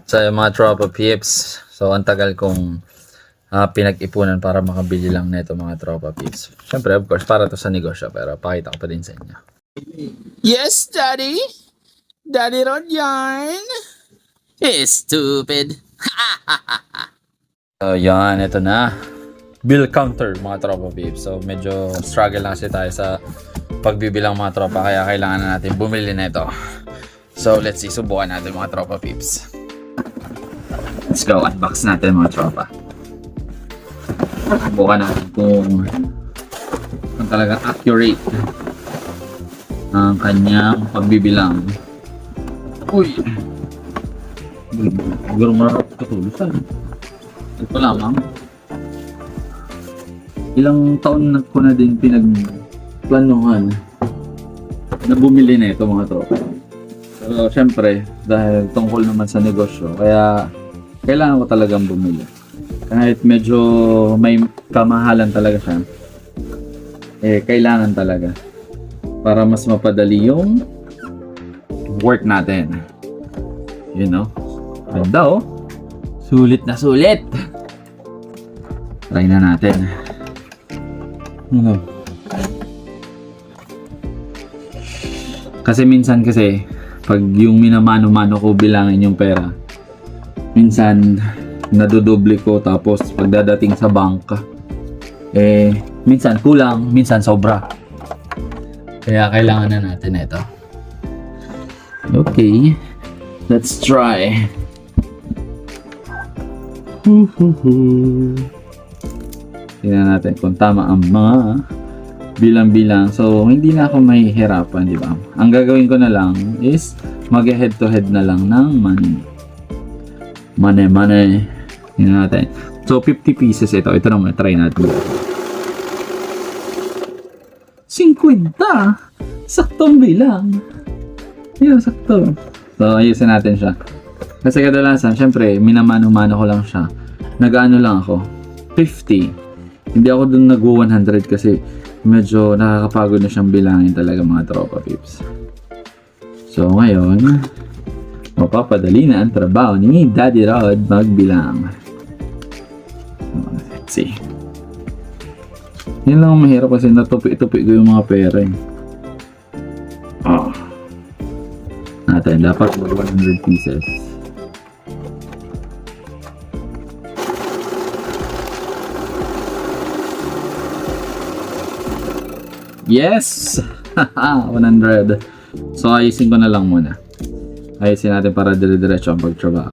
Sa mga tropa pips. So, ang tagal kong pinag-ipunan para makabili lang nito mga tropa pips. Siyempre, of course, para to sa negosyo. Pero pakita ko pa din sa inyo. Yes, Daddy? Daddy Rod yarn? Stupid. So, yan. Ito na. Bill counter mga tropa pips. So, medyo struggle lang kasi tayo sa pagbibilang mga tropa. Kaya kailangan na natin bumili na ito. So, let's see. Subukan natin mga tropa pips. Let's go. Unbox natin mga tropa. Subukan natin kung talaga accurate ang kanyang pagbibilang. Uy! Siguro marap katulusan. Ito lamang. Ilang taon na ko na din pinagplanuhan na bumili na ito mga tropa. So, syempre, dahil tungkol naman sa negosyo, kaya kailangan ko talagang bumili. Kahit medyo may kamahalan talaga siya, kailangan talaga para mas mapadali yung work natin. You know? Ganda oh. Sulit na sulit. Try na natin. Kasi minsan pag yung minamano-mano ko bilangin yung pera, minsan nadodoble ko, tapos pagdadating sa bank minsan kulang, minsan sobra. Kaya kailangan na natin ito. Okay, let's try. Tingnan natin kung tama ang mga bilang-bilang. So, hindi na ako mahihirapan, di ba? Ang gagawin ko na lang is mag-head to head na lang ng money. Money. Tingnan natin. So, 50 pieces ito. Ito naman, try natin. 50! Saktong bilang. Yan, sakto. So, ayusin natin siya. Kasi kadalasan, syempre, minamano-mano ko lang siya. Nag-ano lang ako, 50. Hindi ako dun nag-100 kasi medyo nakakapagod na siyang bilangin talaga mga tropa pips. So, ngayon, mapapadali na ang trabaho ni Daddy Rod magbilang. Let's see. Yan lang ang mahirap kasi natupi-tupi ko yung mga pera eh. Natin, dapat 100 pieces. Yes! 100. So, ayusin ko na lang muna. Ayusin natin para dire-diretso ang pagtrabaho.